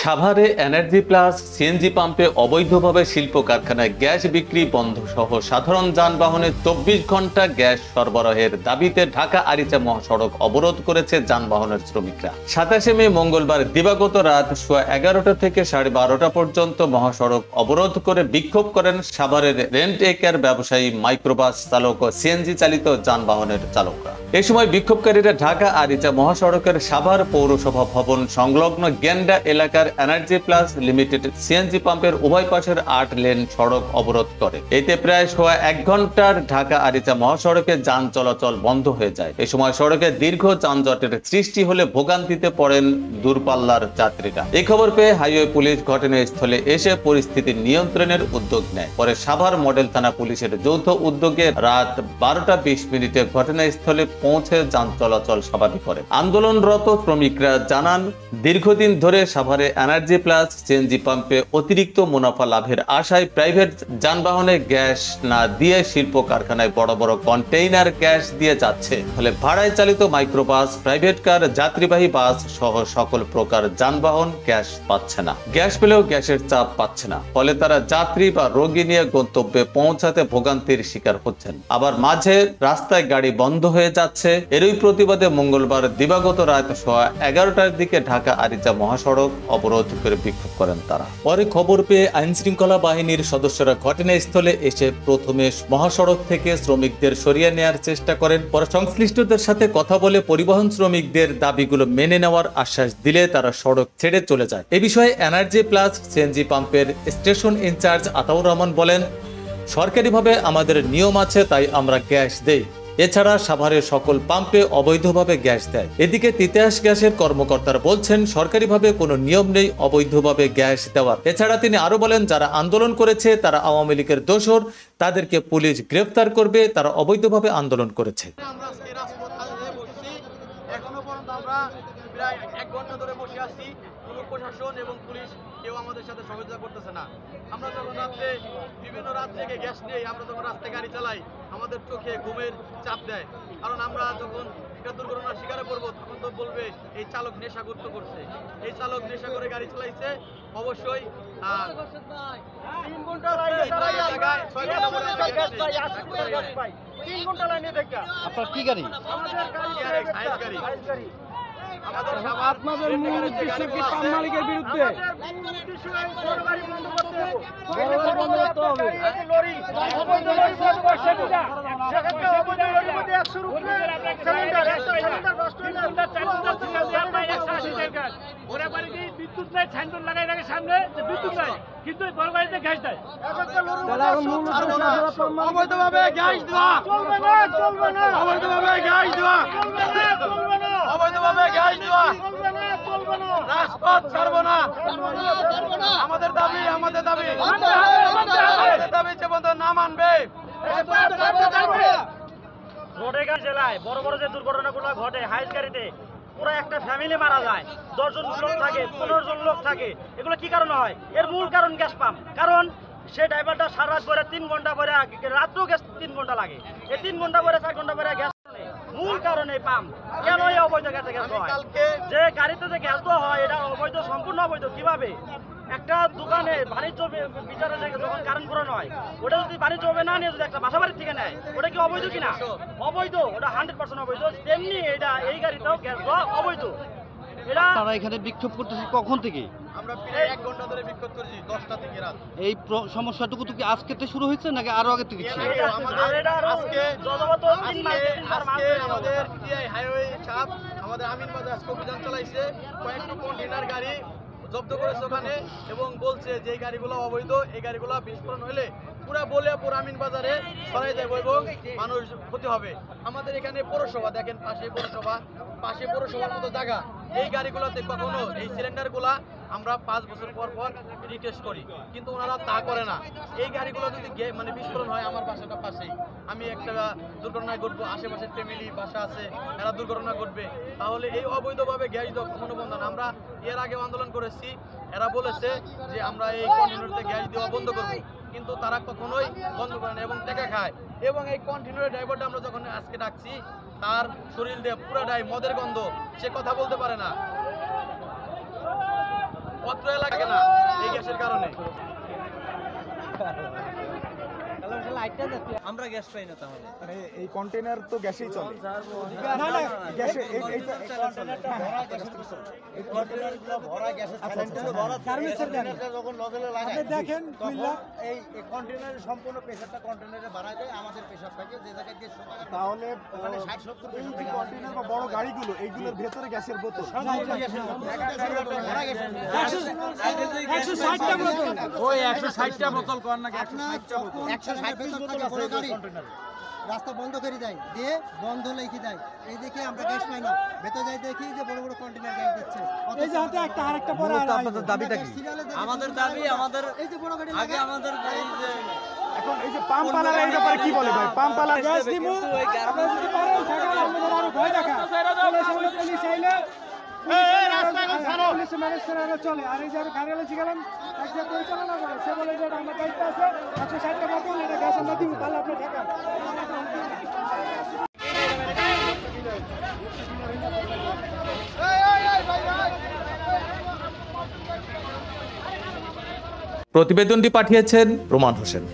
সাভারে energy plus CNG পাম্পে অবৈধভাবে শিল্প কারখানায় গ্যাস বিক্রি বন্ধ সহ সাধারণ যানবাহনে 24 ঘন্টা গ্যাস সরবরাহের দাবিতে ঢাকা আরিচা মহাসড়ক অবরোধ করেছে যানবাহনের শ্রমিকরা। 27 মে মঙ্গলবার দিবাগত রাত 11:30 থেকে 12:30 পর্যন্ত মহাসড়ক অবরোধ করে বিক্ষোভ করেন সাভারের রেন্ট এ কার ব্যবসায়ী, মাইক্রোবাস চালক ও সিএনজি চালিত যানবাহনের চালকরা। এ সময় বিক্ষোভকারীরা ঢাকা আরিচা মহাসড়কের সাভার পৌরসভা ভবন সংলগ্ন গেন্ডা এলাকার এনার্জি প্লাস লিমিটেড সিএনজি পাম্পের উভয় পাশের 8 লেন সড়ক অবরোধ করে। এতে প্রায় 1 ঘন্টার ঢাকা আরিচা মহাসড়কে যান চলাচল বন্ধ হয়ে যায়। এ সময় সড়কে দীর্ঘ যানজটের সৃষ্টি হলে ভোগান্তিতে পড়েন দূরপাল্লার যাত্রীরা। এই খবর পেয়ে হাইওয়ে পুলিশ ঘটনাস্থলে এসে পরিস্থিতি নিয়ন্ত্রণের উদ্যোগ নেয়। পরে সাভার মডেল থানা পুলিশের যৌথ উদ্যোগে রাত 12:20 ঘটনাস্থলে পৌঁছে যান চলাচল স্বাভাবিক করে। আন্দোলনরত শ্রমিকরা জানান, দীর্ঘদিন ধরে সাভারে এনার্জি প্লাস সিএনজি পাম্পে অতিরিক্ত মুনাফা লাভের আশায় প্রাইভেট যানবাহনে গ্যাস না দিয়ে শিল্প কারখানায় বড় বড় কন্টেইনার গ্যাস দিয়ে যাচ্ছে। ফলে ভাড়ায় চালিত মাইক্রোবাস, প্রাইভেট কার, যাত্রীবাহী বাস সহ সকল প্রকার যানবাহন গ্যাস পাচ্ছে না। গ্যাস পেলেও গ্যাসের চাপ পাচ্ছে না। ফলে তারা যাত্রী বা রোগী নিয়ে গন্তব্যে পৌঁছাতে ভোগান্তির শিকার হচ্ছেন। আবার মাঝে রাস্তায় গাড়ি বন্ধ হয়ে যাচ্ছে। এরই প্রতিবাদে মঙ্গলবার দিবাগত রাত 11:30টার দিকে ঢাকা আরিচা মহাসড়ক অবরোধ করে বিক্ষোভ করেন তারা। পরে খবর পেয়ে আইন শৃঙ্খলা বাহিনীর সদস্যরা ঘটনাস্থলে এসে প্রথমে মহাসড়ক থেকে শ্রমিকদের সরিয়ে নেওয়ার চেষ্টা করেন। পরে সংশ্লিষ্টদের সাথে কথা বলে পরিবহন শ্রমিকদের দাবিগুলো মেনে নেওয়ার আশ্বাস দিলে তারা সড়ক ছেড়ে চলে যায়। এ বিষয়ে এনার্জি প্লাস সিএনজি পাম্পের স্টেশন ইনচার্জ আতাউর রহমান বলেন, সরকারিভাবে আমাদের নিয়ম আছে, তাই আমরা গ্যাস দেই। এছাড়া সাভারের সকল পাম্পে অবৈধভাবে গ্যাস দেয়। এদিকে তিতাস গ্যাসের কর্মকর্তারা বলছেন, সরকারিভাবে কোনো নিয়ম নেই অবৈধভাবে গ্যাস দেওয়ার। এছাড়া তিনি আরো বলেন, যারা আন্দোলন করেছে তারা আওয়ামী লীগের দোসর, তাদেরকে পুলিশ গ্রেফতার করবে, তারা অবৈধভাবে আন্দোলন করেছে। এখনো পর্যন্ত আমরা প্রায় 1 ঘন্টা ধরে বসে আছি। কোনো প্রশাসন এবং পুলিশ কেউ আমাদের সাথে সহযোগিতা করতেছে না। আমরা যখন রাত্রে বিভিন্ন রাত থেকে গ্যাস নিয়ে আমরা যখন রাস্তায় গাড়ি চালাই, আমাদের চোখে ঘুমের চাপ দেয়। কারণ আমরা যখন একটা দুর্ঘটনার শিকারে পড়বো তখন তো বলবে এই চালক নেশাগ্রস্ত করছে, এই চালক নেশা করে গাড়ি চালাইছে। অবশ্যই 3 ঘন্টা লাইনে দাঁড়ায় জায়গায় 6 ঘন্টা পরে গ্যাস পাই। 3 ঘন্টা লাইনে দেখা। আপনার কি গাড়ি? আমাদের গাড়ি গাড়ি। আপনাদের মূল উদ্দেশ্য কি পাম্প মালিকের বিরুদ্ধে? বিদ্যুৎ নাই, সাইনবোর্ড লাগাই রাখে সামনে বিদ্যুৎ নাই, কিন্তু বড় গাড়িতে গ্যাস দেয়। অবৈধভাবে গ্যাস দেওয়া চলবে না, চলবে না। অবৈধভাবে গ্যাস দেওয়া চলবে না, চলবে না। অবৈধভাবে গ্যাস দেওয়া চলবে না, চলবে না। রাজপথ ছাড়বো না, আমাদের দাবি, আমাদের দাবি, আমাদের দাবি যে বন্ধ না মানবে। রোডে গাড়ি জেলায় বড় বড় যে দুর্ঘটনাগুলো ঘটে, হাইস গাড়িতে পুরো একটা ফ্যামিলি মারা যায়, 10 জন লোক থাকে, 15 জন লোক থাকে। এগুলো কি কারণে হয়? এর মূল কারণ গ্যাস পাম্প। কারণ সে ড্রাইভারটা সারা রাত পরে 3 ঘন্টা পরে, রাত্রেও গ্যাস 3 ঘন্টা লাগে। এই 3 ঘন্টা পরে 4 ঘন্টা পরে গ্যাস, মূল কারণ এই পাম্প। কেন এই অবৈধ গ্যাসে গ্যাস হয়? যে গাড়িতে যে গ্যাস দেওয়া হয় এটা অবৈধ, সম্পূর্ণ অবৈধ। কিভাবে একটা দোকানে বাণিজ্য বিচারে যখন কারণ পুরানো হয়, ওটা যদি বাণিজ্য হবে না নিয়ে যদি একটা বাসা বাড়ির থেকে নেয়, ওটা কি অবৈধ কিনা? অবৈধ, ওটা 100% অবৈধ। তেমনি এটা এই গাড়িতেও গ্যাস দেওয়া অবৈধ। তারা এখানে বিক্ষোভ করতেছে কখন থেকে? আমরা প্রায় 1 ঘন্টা ধরে বিক্ষোভ করছি, 10টা থেকে রাত। এই সমস্যাটুকু কি আজকে থেকে শুরু হয়েছে নাকি আরো আগে থেকে ছিল? আমাদের হাইওয়ে চাপ, আমাদের আমিন বাজার আজকে অভিযান চালাইছে, কয়েকটা কন্টেইনার গাড়ি জব্দ করেছে ওখানে এবং বলছে যে এই গাড়িগুলো অবৈধ, এই গাড়িগুলো বিস্ফোরণ হলে পুরা বলে পুরো আমিন বাজারে ছড়াই যাবে এবং মানুষ ক্ষতি হবে। আমাদের এখানে পৌরসভা দেখেন, পাশে পৌরসভার মতো জায়গা। এই গাড়িগুলোতে কখনো এই সিলিন্ডারগুলা আমরা 5 বছর পর পর রিটেস্ট করি, কিন্তু ওনারা তা করে না। এই গাড়িগুলো যদি মানে বিস্ফোরণ হয়, আমার বাসাটা পাশেই, আমি একটা দুর্ঘটনায় ঘটবো, আশেপাশের ফ্যামিলি বাসা আছে, এরা দুর্ঘটনা ঘটবে, তাহলে এই অবৈধভাবে গ্যাস দেওয়া কখনো বন্ধ না। আমরা এর আগে আন্দোলন করেছি, এরা বলেছে যে আমরা এই কন্টেইনারতে গ্যাস দেওয়া বন্ধ করবো, কিন্তু তারা কখনোই বন্ধ করে না এবং টাকা খায়। এবং এই কন্টেইনারের ড্রাইভারটা আমরা যখন আজকে ডাকছি, তার শরীর দিয়ে পুরাটাই মদের গন্ধ, সে কথা বলতে পারে না। অত্র এলাকা না এই গ্যাসের কারণে। আমরা গ্যাস পাই না তাহলে। মানে এই কন্টেনার তো গ্যাসেই চলে। না না গ্যাসে এই কন্টেনারটা ভরা গ্যাসের পিছন। এই কন্টেনারগুলো ভরা গ্যাসের কন্টেনার ভরা গার্মেন্টসের কন্টেনারটা যখন নজলে লাগায় আপনি দেখেন তখন এই কন্টেনারের সম্পূর্ণ প্রেসারটা কন্টেনারে বাড়ায় দেয়, আমাদের প্রেসার থাকে যে জায়গায় দিয়ে তাহলে ওখানে 60-70 এই যে কন্টেনার বা বড় গাড়িগুলো এইগুলোর ভেতরে গ্যাসের বোতল। ভরা গ্যাসের 160টা বোতল। ওই 160টা বোতল কোন না 160টা বোতল। 160 বোতল আছে গাড়ি। রাস্তা বন্ধ করে দেয়, দিয়ে বন্ধ লিখে দেয়। এই দেখে আমরা গ্যাস পাই না। ভেতর যাই দেখি যে বড় বড় কন্টেনার গ্যাস দিচ্ছে। এই যে হাতে একটা আরেকটা বড় আর আপনাদের দাবিটা কি? আমাদের দাবি আমাদের এই যে বড় গাড়ি আগে আমাদের এই যে এখন এই যে পাম্পওয়ালারা এই ব্যাপারে কি বলে ভাই? পাম্পওয়ালা গ্যাস দিমু আপনারা যদি পারেন থাকা আমাদের আরো ভয় দেখা পুলিশ আইলে পুলিশ ম্যানেজ করে আরো চলে। আর এই যে আমি খারিয়ালে শিখালাম এক যে পরিচালনা করে সে বলে যে আমার দায়িত্ব আছে 160টা বোতল এটা গ্যাস আমরা দিব, তাহলে আপনি থাকা। প্রতিবেদনটি পাঠিয়েছেন রোমান হোসেন।